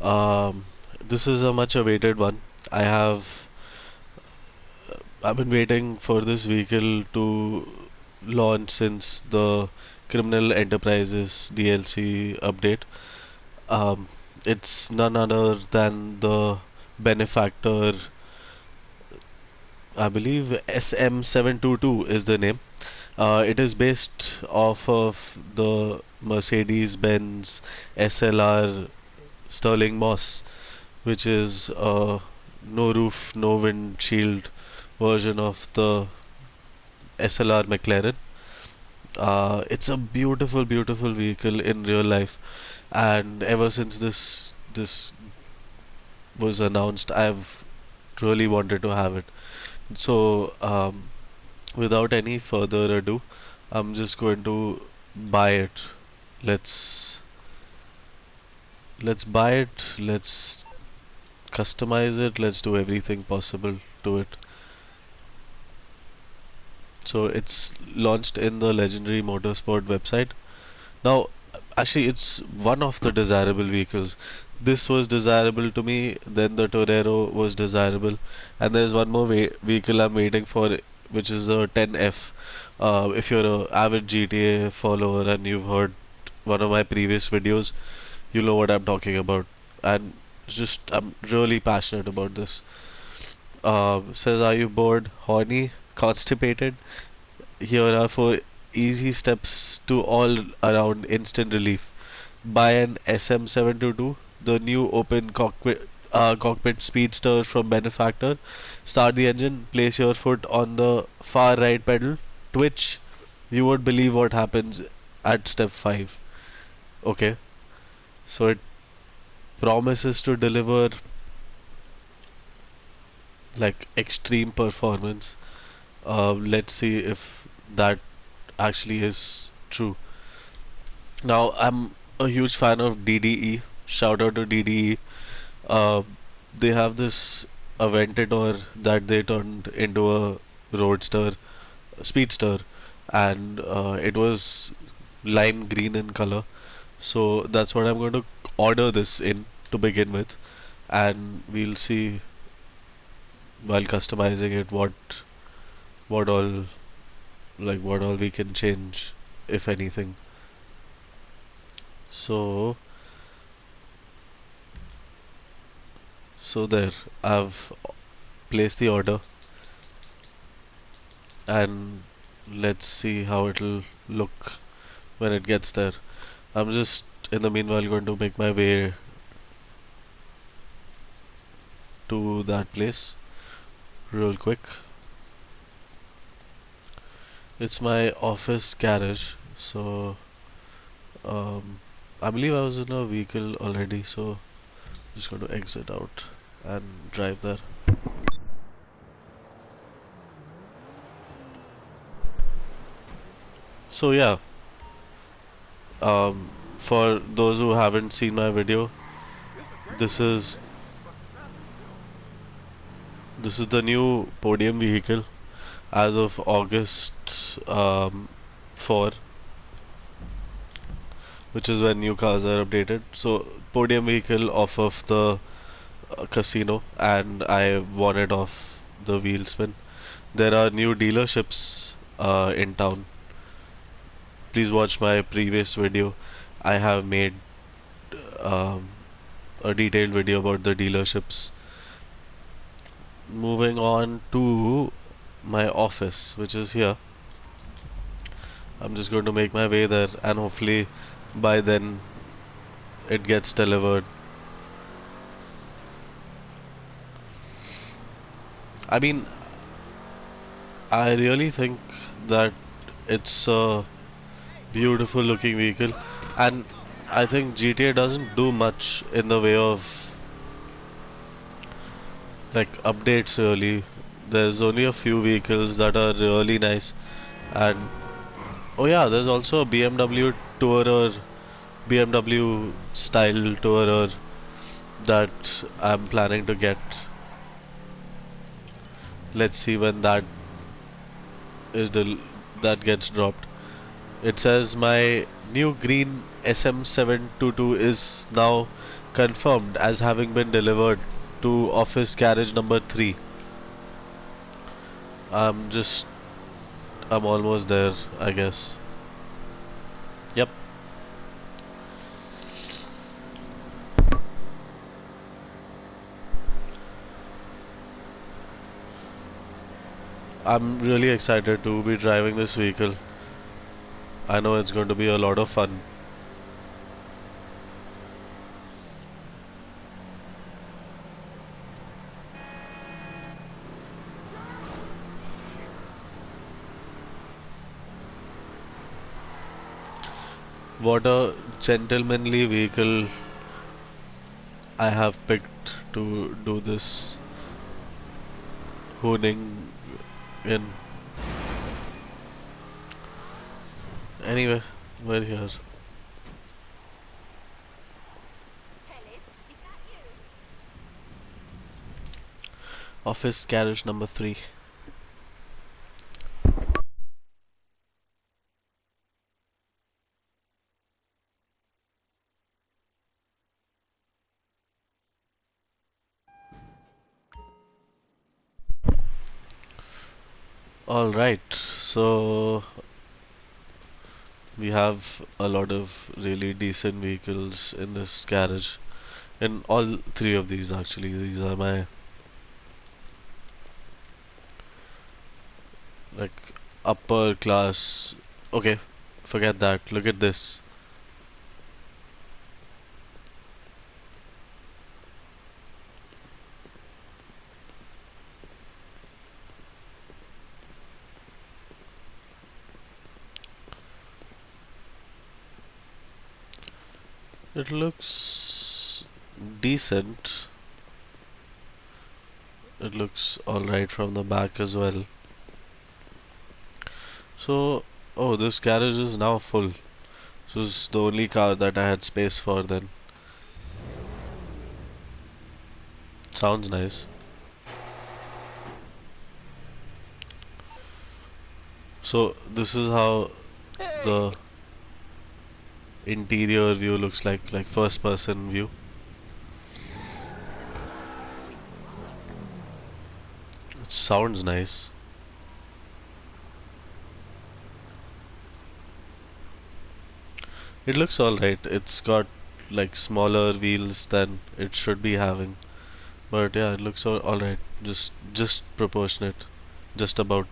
Um, this is a much awaited one. I have I've been waiting for this vehicle to launch since the Criminal Enterprises DLC update. Um, it's none other than the Benefactor, I believe SM722 is the name. It is based off of the Mercedes-Benz SLR Sterling Moss, which is a no roof, no windshield version of the SLR McLaren. It's a beautiful, beautiful vehicle in real life, and ever since this was announced, I've really wanted to have it. So, without any further ado, I'm just going to buy it. Let's let's buy it. Let's customize it. Let's do everything possible to it. So it's launched in the Legendary Motorsport website. Now, actually, it's one of the desirable vehicles. This was desirable to me, then the Torero was desirable, and there's one more vehicle I'm waiting for, which is the 10F. If you're an avid GTA follower and you've heard one of my previous videos, you know what I'm talking about. And just, I'm really passionate about this. Says, are you bored, horny, constipated? Here are four easy steps to all around instant relief. Buy an SM722, the new open cockpit speedster from Benefactor. Start the engine, place your foot on the far right pedal, twitch. You won't believe what happens at step 5. Okay, so it promises to deliver like extreme performance. Let's see if that actually is true. Now, I'm a huge fan of DDE. Shout out to DDE. Uh, they have this Aventador that they turned into a roadster, speedster, and it was lime green in color. So that's what I'm going to order this in to begin with, and we'll see while customizing it what all what all we can change, if anything. So so there, I've placed the order, and let's see how it'll look when it gets there. I'm just in the meanwhile going to make my way to that place real quick. It's my office garage, so um, I believe I was in a vehicle already, so just going to exit out and drive there. So yeah, um, for those who haven't seen my video, this is this is the new podium vehicle as of August 4, which is when new cars are updated. So podium vehicle off of the casino, and I won it off the wheel spin. There are new dealerships in town. Please watch my previous video. I have made um, a detailed video about the dealerships. Moving on to my office, which is here. I'm just going to make my way there, and hopefully by then it gets delivered. I mean, I really think that it's a beautiful looking vehicle, and I think GTA doesn't do much in the way of like updates really. There's only a few vehicles that are really nice, and oh yeah, there's also a BMW Tourer, BMW style Tourer that I'm planning to get. Let's see when is that gets dropped. It says my new green SM722 is now confirmed as having been delivered to office carriage number 3. I'm just, I'm almost there, I guess. Yep, I'm really excited to be driving this vehicle. I know it's going to be a lot of fun. What a gentlemanly vehicle I have picked to do this honing in. Anyway, we're here. Office carriage number 3. Alright, so we have a lot of really decent vehicles in this garage. In all three of these, actually, these are my like upper class. Okay, forget that. Look at this. It looks decent. It looks alright from the back as well. So, oh, this garage is now full. So it's the only car that I had space for then. Sounds nice. So this is how the interior view looks like first person view. It sounds nice. It looks alright. It's got like smaller wheels than it should be having. But yeah, it looks alright. Just proportionate. Just about.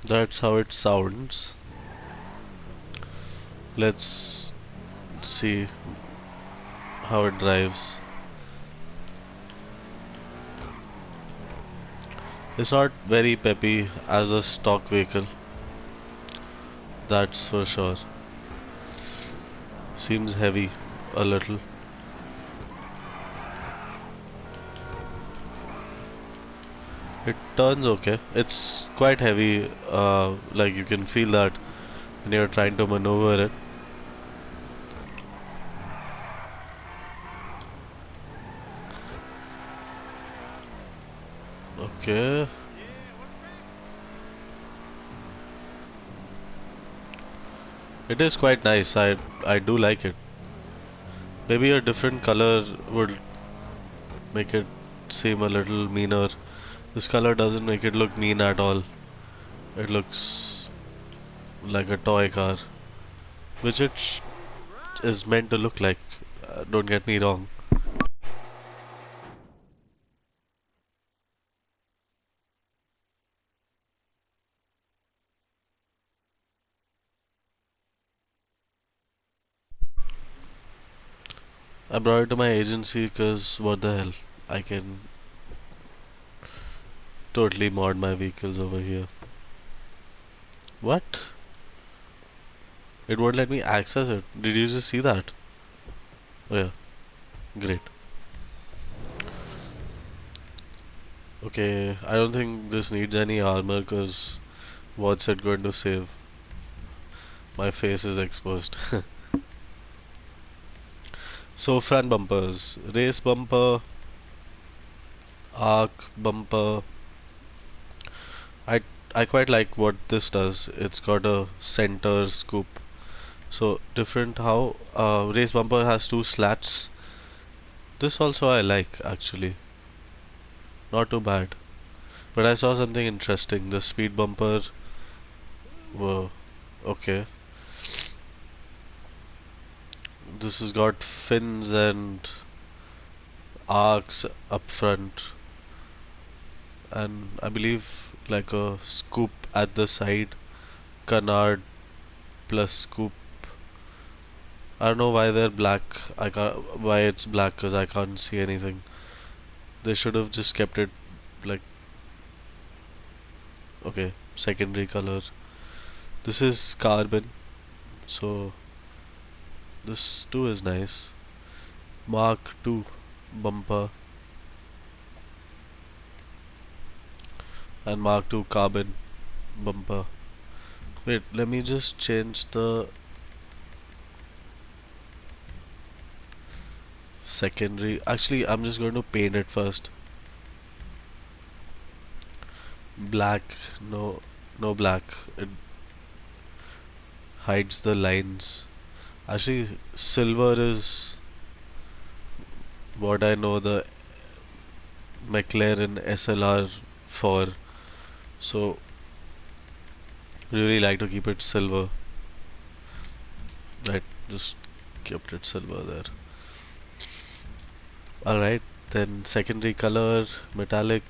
That's how it sounds. Let's see how it drives. It's not very peppy as a stock vehicle, that's for sure. Seems heavy a little. It turns okay. It's quite heavy, like you can feel that when you're trying to maneuver it. Okay. It is quite nice. I do like it. Maybe a different color would make it seem a little meaner. This color doesn't make it look mean at all. It looks like a toy car, which it is meant to look like. Don't get me wrong. I brought it to my agency because what the hell? I can totally mod my vehicles over here. What? It won't let me access it. Did you just see that? Oh yeah, great. Okay, I don't think this needs any armor because what's it going to save? My face is exposed. So front bumpers, race bumper, arc bumper. I I quite like what this does. It's got a center scoop. So different how race bumper has two slats. This also I like actually. Not too bad. But I saw something interesting. The speed bumper. Whoa. Okay. This has got fins and arcs up front, and I believe like a scoop at the side. Canard plus scoop. I don't know why they're black. I can't. Why it's black? Because I can't see anything. They should have just kept it like okay, secondary color. This is carbon, so this too is nice. Mark II bumper and Mark II carbon bumper. Wait, let me just change the secondary. Actually, I'm just going to paint it first. Black, no, no black. It hides the lines. Actually, silver is what I know the McLaren SLR for. So, really like to keep it silver. Right, just kept it silver there. Alright, then secondary color, metallic,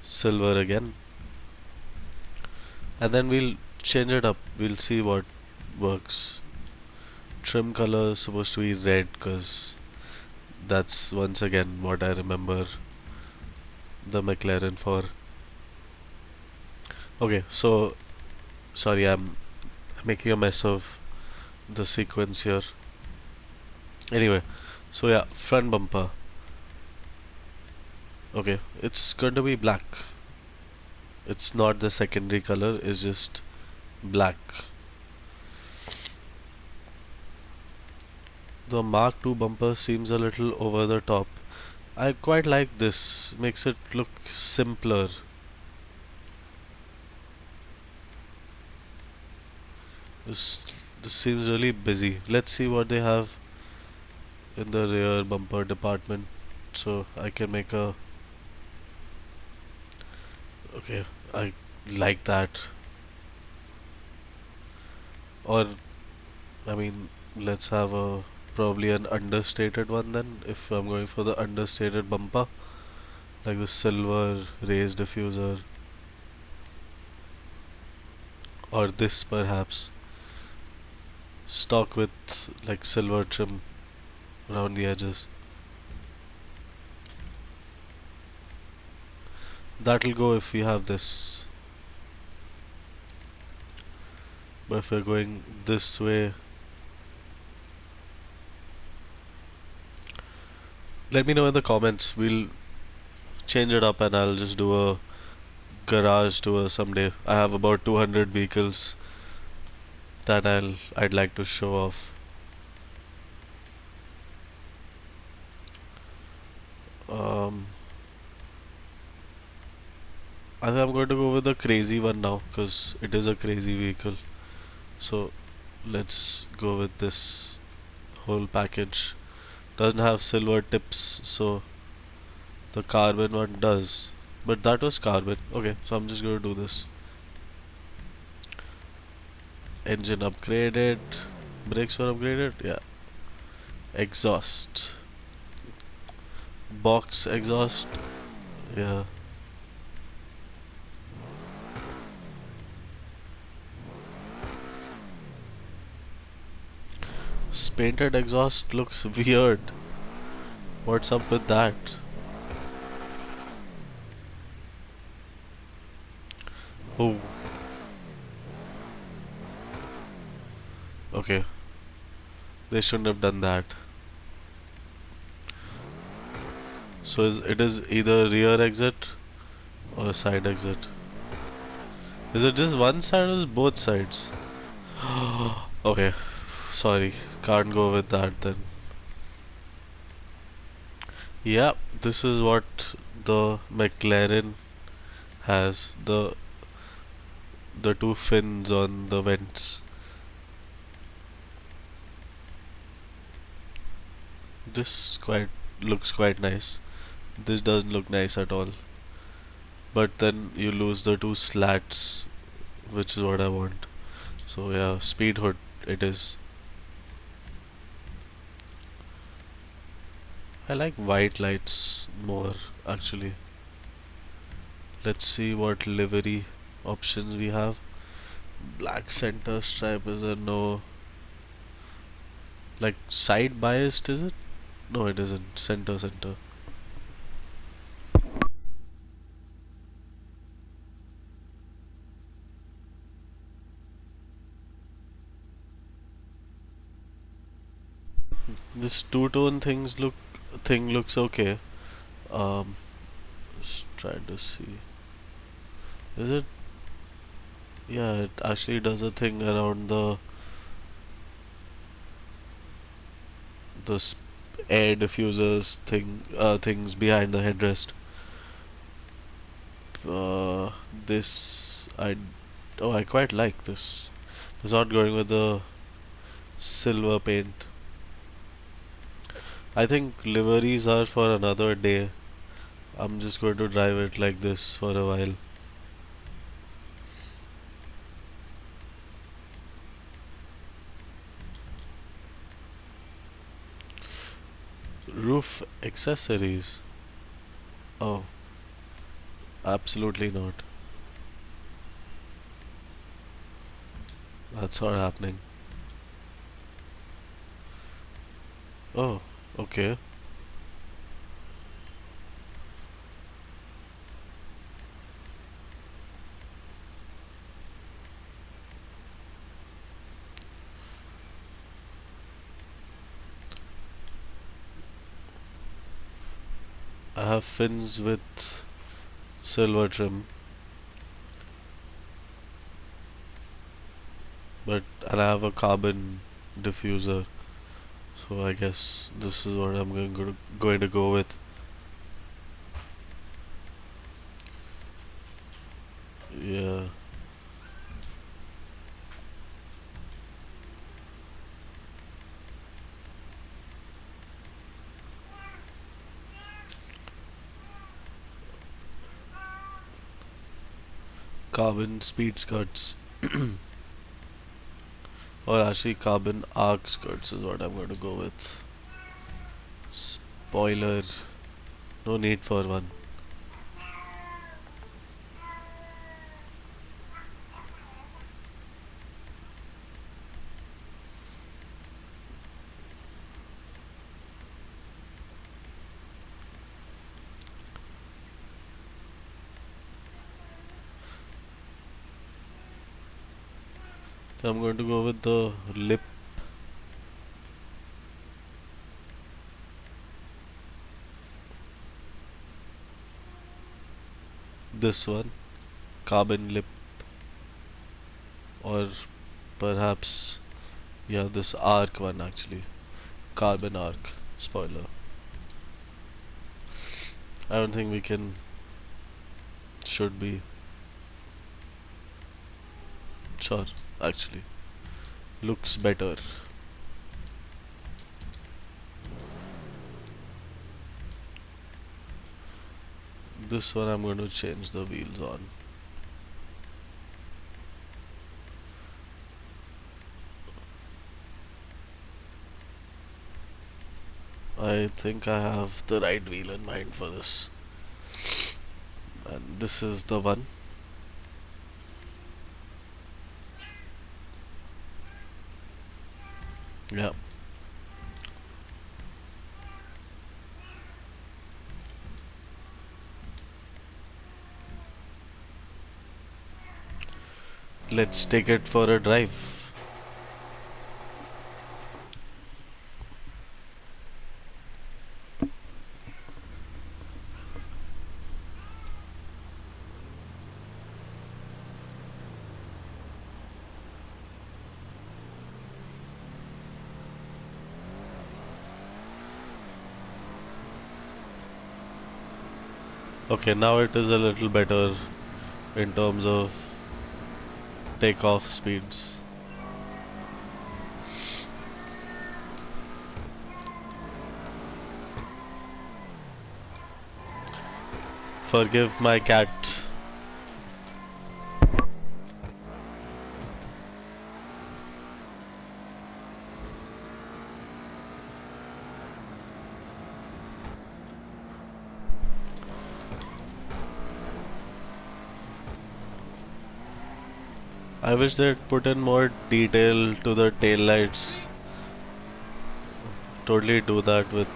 silver again. And then we'll change it up. We'll see what works. Trim color is supposed to be red because that's once again what I remember the McLaren for. Okay, so sorry, I'm making a mess of the sequence here. Anyway, so yeah, front bumper. Okay, it's going to be black. It's not the secondary color, it's just black. The Mark II bumper seems a little over the top. I quite like this, makes it look simpler. This this seems really busy. Let's see what they have in the rear bumper department so I can make a okay, I like that. Or I mean, let's have a probably an understated one then if I'm going for the understated bumper like the silver raised diffuser or this perhaps stock with like silver trim around the edges. That'll go if we have this. But if we're going this way, let me know in the comments. We'll change it up and I'll just do a garage tour someday. I have about 200 vehicles that I'd like to show off. Um, I think I'm going to go with the crazy one now because it is a crazy vehicle. So let's go with this whole package. Doesn't have silver tips, so the carbon one does. But that was carbon. Okay, so I'm just going to do this. Engine upgraded. Brakes were upgraded. Yeah. Exhaust. Box exhaust. Yeah. Painted exhaust looks weird. What's up with that? Oh. Okay. They shouldn't have done that. So it is either rear exit or side exit. Is it just one side or is both sides? Okay. Sorry. Can't go with that then. Yeah, this is what the McLaren has the two fins on the vents. This quite looks quite nice. This doesn't look nice at all. But then you lose the two slats, which is what I want. So yeah, speed hood it is. I like white lights more actually. Let's see what livery options we have. Black center stripe is a no. Like side biased is it? No, it isn't. Center center. This two-tone thing looks okay. Um, just trying to see. Is it? Yeah, it actually does a thing around the air diffusers things behind the headrest. Uh, this I quite like this. It's not going with the silver paint. I think liveries are for another day. I'm just going to drive it like this for a while. Roof accessories. Oh, absolutely not. That's not happening. Oh, okay. I have fins with silver trim, but and I have a carbon diffuser. So I guess this is what I'm going to go with. Yeah. Carbon speed skirts. Or actually carbon arc skirts is what I'm going to go with. Spoiler. No need for one. So I'm going to go with the lip. This one. Carbon lip. Or perhaps, yeah, this arc one actually. Carbon arc. Spoiler. I don't think we can. Should be. Sure, actually. Looks better. This one I'm going to change the wheels on. I think I have the right wheel in mind for this. And this is the one. Yeah. Let's take it for a drive. Okay, now it is a little better in terms of takeoff speeds. Forgive my cat. I wish they'd put in more detail to the tail lights. Totally do that with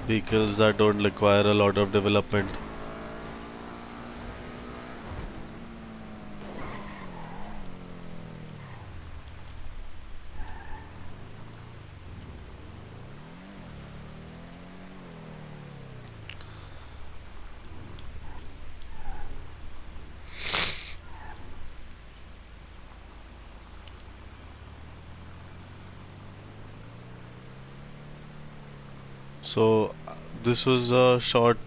vehicles that don't require a lot of development. So, this was a short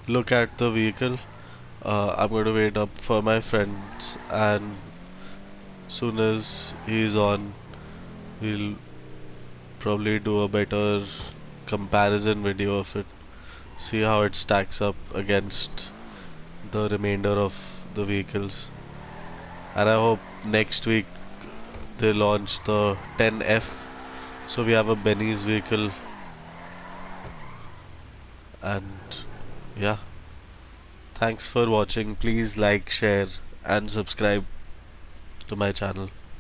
look at the vehicle. I'm going to wait up for my friends, and soon as he's on, we'll probably do a better comparison video of it. See how it stacks up against the remainder of the vehicles. And I hope next week they launch the 10F, so we have a Benny's vehicle. And yeah, thanks for watching. Please like, share, and subscribe to my channel.